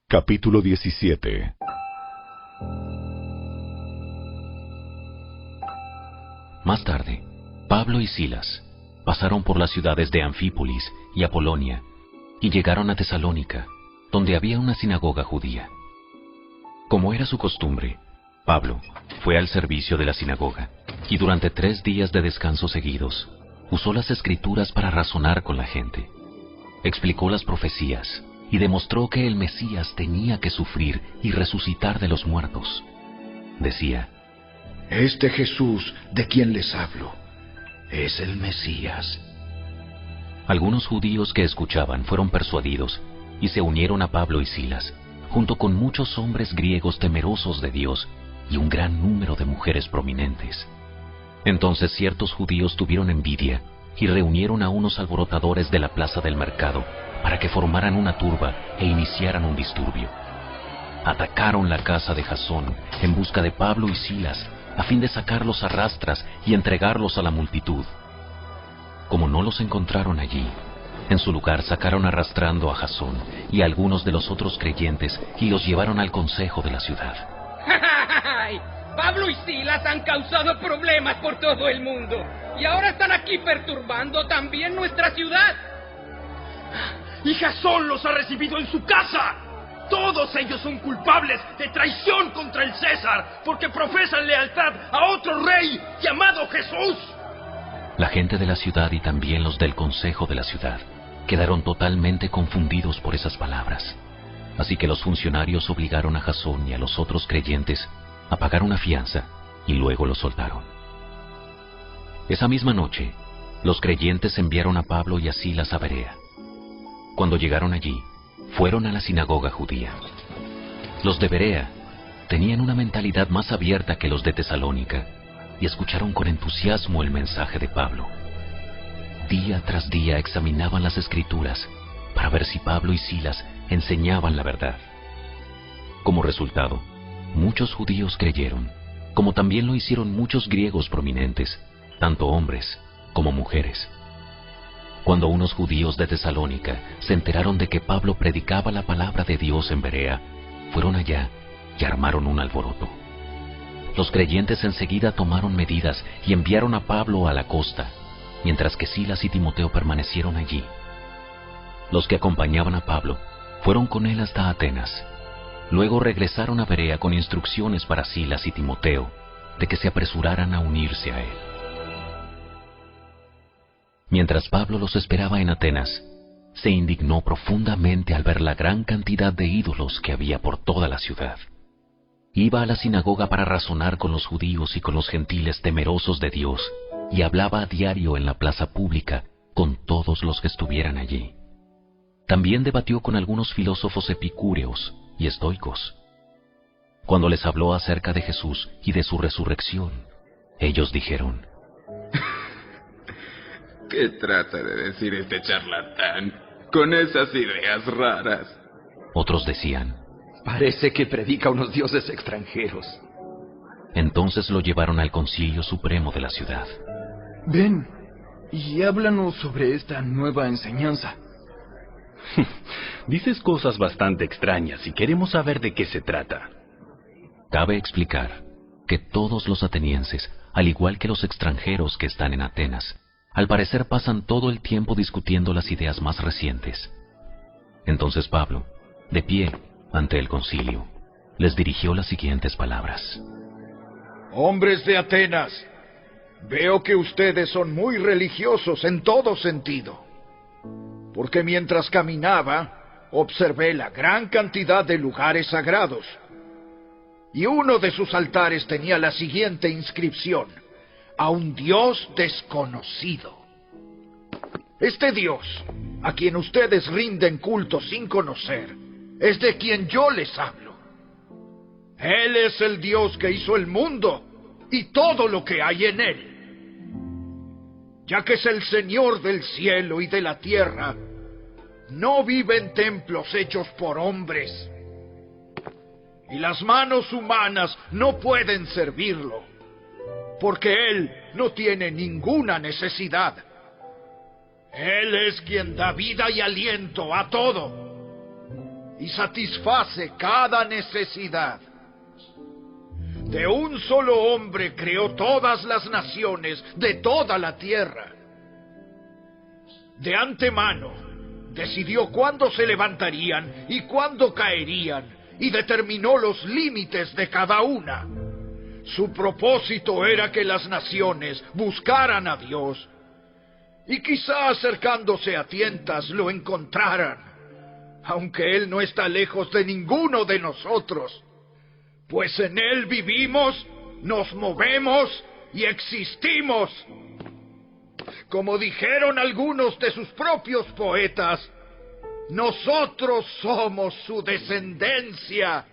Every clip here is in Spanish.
Capítulo 17. Más tarde, Pablo y Silas pasaron por las ciudades de Anfípolis y Apolonia y llegaron a Tesalónica, donde había una sinagoga judía. Como era su costumbre, Pablo fue al servicio de la sinagoga y durante 3 días de descanso seguidos usó las Escrituras para razonar con la gente. Explicó las profecías y demostró que el Mesías tenía que sufrir y resucitar de los muertos. Decía: Este Jesús de quien les hablo es el Mesías. Algunos judíos que escuchaban fueron persuadidos y se unieron a Pablo y Silas, junto con muchos hombres griegos temerosos de Dios y un gran número de mujeres prominentes. Entonces ciertos judíos tuvieron envidia y reunieron a unos alborotadores de la plaza del mercado para que formaran una turba e iniciaran un disturbio. Atacaron la casa de Jasón en busca de Pablo y Silas, a fin de sacarlos a rastras y entregarlos a la multitud. Como no los encontraron allí, en su lugar sacaron arrastrando a Jasón y a algunos de los otros creyentes y los llevaron al consejo de la ciudad. Pablo y Silas han causado problemas por todo el mundo y ahora están aquí perturbando también nuestra ciudad. Y Jasón los ha recibido en su casa. Todos ellos son culpables de traición contra el César, porque profesan lealtad a otro rey llamado Jesús. La gente de la ciudad y también los del consejo de la ciudad quedaron totalmente confundidos por esas palabras. Así que los funcionarios obligaron a Jasón y a los otros creyentes a pagar una fianza y luego los soltaron. Esa misma noche, los creyentes enviaron a Pablo y a Silas a Berea. Cuando llegaron allí, fueron a la sinagoga judía. Los de Berea tenían una mentalidad más abierta que los de Tesalónica y escucharon con entusiasmo el mensaje de Pablo. Día tras día examinaban las Escrituras para ver si Pablo y Silas enseñaban la verdad. Como resultado, muchos judíos creyeron, como también lo hicieron muchos griegos prominentes, tanto hombres como mujeres. Cuando unos judíos de Tesalónica se enteraron de que Pablo predicaba la palabra de Dios en Berea, fueron allá y armaron un alboroto. Los creyentes enseguida tomaron medidas y enviaron a Pablo a la costa, mientras que Silas y Timoteo permanecieron allí. Los que acompañaban a Pablo fueron con él hasta Atenas. Luego regresaron a Berea con instrucciones para Silas y Timoteo de que se apresuraran a unirse a él. Mientras Pablo los esperaba en Atenas, se indignó profundamente al ver la gran cantidad de ídolos que había por toda la ciudad. Iba a la sinagoga para razonar con los judíos y con los gentiles temerosos de Dios, y hablaba a diario en la plaza pública con todos los que estuvieran allí. También debatió con algunos filósofos epicúreos y estoicos. Cuando les habló acerca de Jesús y de su resurrección, ellos dijeron: ¿Qué trata de decir este charlatán con esas ideas raras? Otros decían: Parece que predica unos dioses extranjeros. Entonces lo llevaron al Concilio Supremo de la ciudad. Ven y háblanos sobre esta nueva enseñanza. Dices cosas bastante extrañas y queremos saber de qué se trata. Cabe explicar que todos los atenienses, al igual que los extranjeros que están en Atenas, al parecer pasan todo el tiempo discutiendo las ideas más recientes. Entonces Pablo, de pie ante el concilio, les dirigió las siguientes palabras: Hombres de Atenas, veo que ustedes son muy religiosos en todo sentido, porque mientras caminaba, observé la gran cantidad de lugares sagrados, y uno de sus altares tenía la siguiente inscripción: a un Dios desconocido. Este Dios, a quien ustedes rinden culto sin conocer, es de quien yo les hablo. Él es el Dios que hizo el mundo y todo lo que hay en él. Ya que es el Señor del cielo y de la tierra, no vive en templos hechos por hombres, y las manos humanas no pueden servirlo, porque Él no tiene ninguna necesidad. Él es quien da vida y aliento a todo. y satisface cada necesidad. De un solo hombre creó todas las naciones de toda la tierra. De antemano decidió cuándo se levantarían y cuándo caerían, y determinó los límites de cada una. Su propósito era que las naciones buscaran a Dios, y quizá acercándose a tientas lo encontraran, aunque Él no está lejos de ninguno de nosotros, pues en Él vivimos, nos movemos y existimos. Como dijeron algunos de sus propios poetas, nosotros somos su descendencia.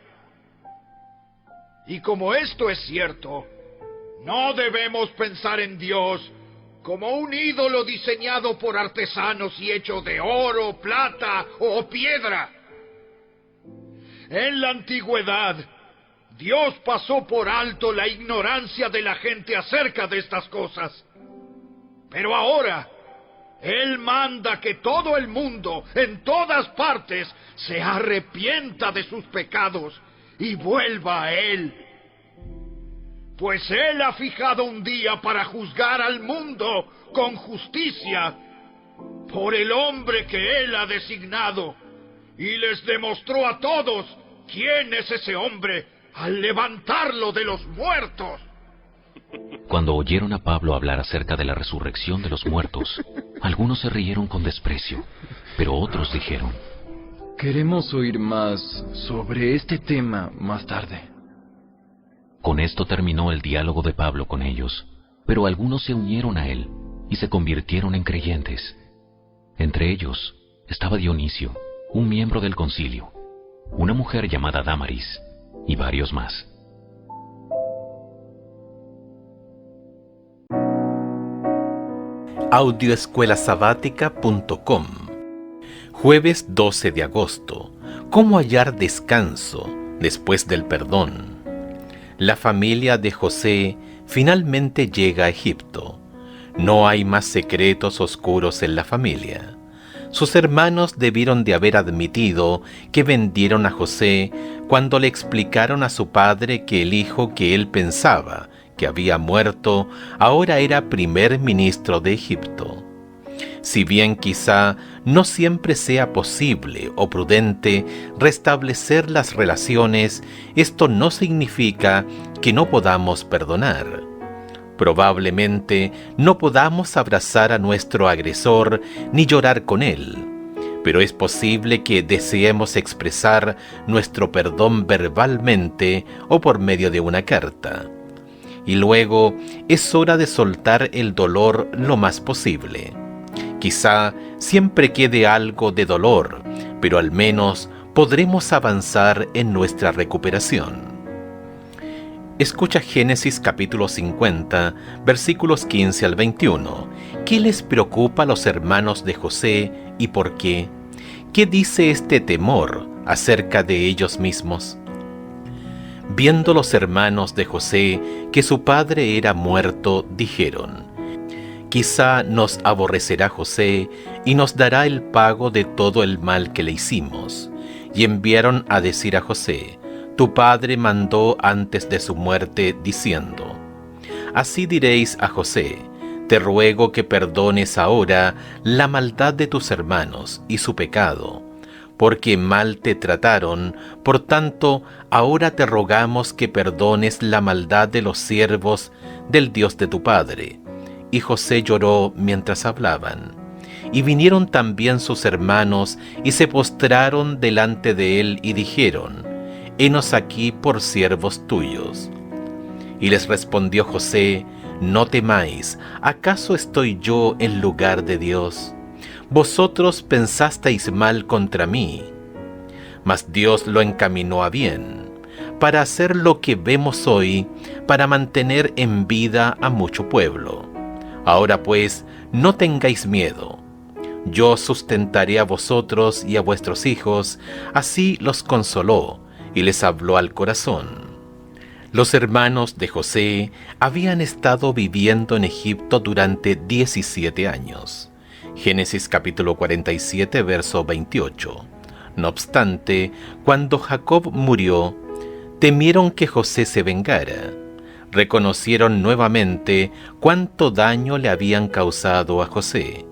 Y como esto es cierto, no debemos pensar en Dios como un ídolo diseñado por artesanos y hecho de oro, plata o piedra. En la antigüedad, Dios pasó por alto la ignorancia de la gente acerca de estas cosas. Pero ahora, Él manda que todo el mundo, en todas partes, se arrepienta de sus pecados y vuelva a Él. Pues Él ha fijado un día para juzgar al mundo con justicia por el hombre que Él ha designado, y les demostró a todos quién es ese hombre al levantarlo de los muertos. Cuando oyeron a Pablo hablar acerca de la resurrección de los muertos, algunos se rieron con desprecio, pero otros dijeron: Queremos oír más sobre este tema más tarde. Con esto terminó el diálogo de Pablo con ellos, pero algunos se unieron a él y se convirtieron en creyentes. Entre ellos estaba Dionisio, un miembro del concilio, una mujer llamada Dámaris y varios más. Audioescuelasabática.com. Jueves 12 de agosto. ¿Cómo hallar descanso después del perdón? La familia de José finalmente llega a Egipto. No hay más secretos oscuros en la familia. Sus hermanos debieron de haber admitido que vendieron a José cuando le explicaron a su padre que el hijo que él pensaba que había muerto ahora era primer ministro de Egipto. Si bien quizá no siempre sea posible o prudente restablecer las relaciones, esto no significa que no podamos perdonar. Probablemente no podamos abrazar a nuestro agresor ni llorar con él, pero es posible que deseemos expresar nuestro perdón verbalmente o por medio de una carta. Y luego es hora de soltar el dolor lo más posible. Quizá siempre quede algo de dolor, pero al menos podremos avanzar en nuestra recuperación. Escucha Génesis capítulo 50, versículos 15 al 21. ¿Qué les preocupa a los hermanos de José y por qué? ¿Qué dice este temor acerca de ellos mismos? Viendo los hermanos de José que su padre era muerto, dijeron: quizá nos aborrecerá José y nos dará el pago de todo el mal que le hicimos. Y enviaron a decir a José: tu padre mandó antes de su muerte, diciendo: así diréis a José, te ruego que perdones ahora la maldad de tus hermanos y su pecado, porque mal te trataron, por tanto, ahora te rogamos que perdones la maldad de los siervos del Dios de tu padre. Y José lloró mientras hablaban. Y vinieron también sus hermanos, y se postraron delante de él, y dijeron: henos aquí por siervos tuyos. Y les respondió José: no temáis, ¿acaso estoy yo en lugar de Dios? Vosotros pensasteis mal contra mí, mas Dios lo encaminó a bien, para hacer lo que vemos hoy, para mantener en vida a mucho pueblo. Ahora pues, no tengáis miedo. Yo sustentaré a vosotros y a vuestros hijos. Así los consoló y les habló al corazón. Los hermanos de José habían estado viviendo en Egipto durante 17 años. Génesis capítulo 47, verso 28. No obstante, cuando Jacob murió, temieron que José se vengara. Reconocieron nuevamente cuánto daño le habían causado a José.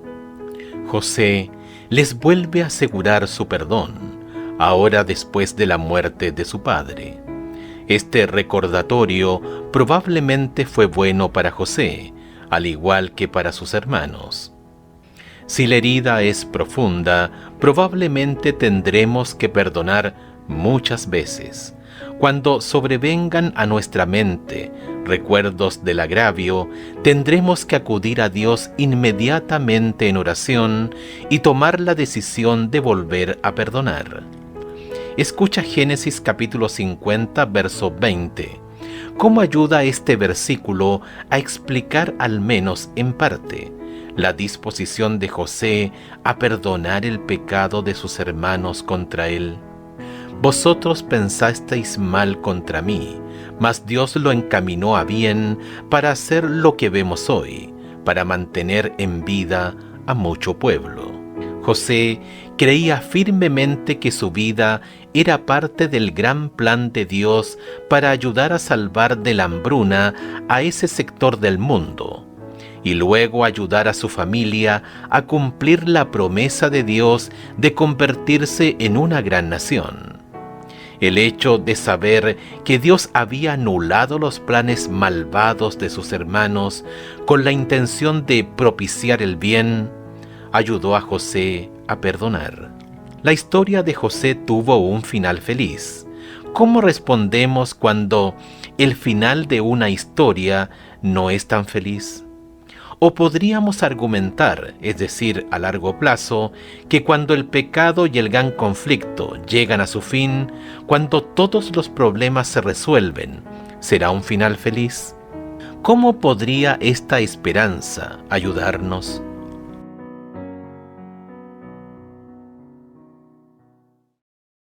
José les vuelve a asegurar su perdón, ahora después de la muerte de su padre. Este recordatorio probablemente fue bueno para José, al igual que para sus hermanos. Si la herida es profunda, probablemente tendremos que perdonar muchas veces. Cuando sobrevengan a nuestra mente recuerdos del agravio, tendremos que acudir a Dios inmediatamente en oración y tomar la decisión de volver a perdonar. Escucha Génesis capítulo 50, verso 20. ¿Cómo ayuda este versículo a explicar, al menos en parte, la disposición de José a perdonar el pecado de sus hermanos contra él? Vosotros pensasteis mal contra mí, mas Dios lo encaminó a bien para hacer lo que vemos hoy, para mantener en vida a mucho pueblo. José creía firmemente que su vida era parte del gran plan de Dios para ayudar a salvar de la hambruna a ese sector del mundo, y luego ayudar a su familia a cumplir la promesa de Dios de convertirse en una gran nación. El hecho de saber que Dios había anulado los planes malvados de sus hermanos con la intención de propiciar el bien, ayudó a José a perdonar. La historia de José tuvo un final feliz. ¿Cómo respondemos cuando el final de una historia no es tan feliz? O podríamos argumentar, es decir, a largo plazo, que cuando el pecado y el gran conflicto llegan a su fin, cuando todos los problemas se resuelven, ¿será un final feliz? ¿Cómo podría esta esperanza ayudarnos?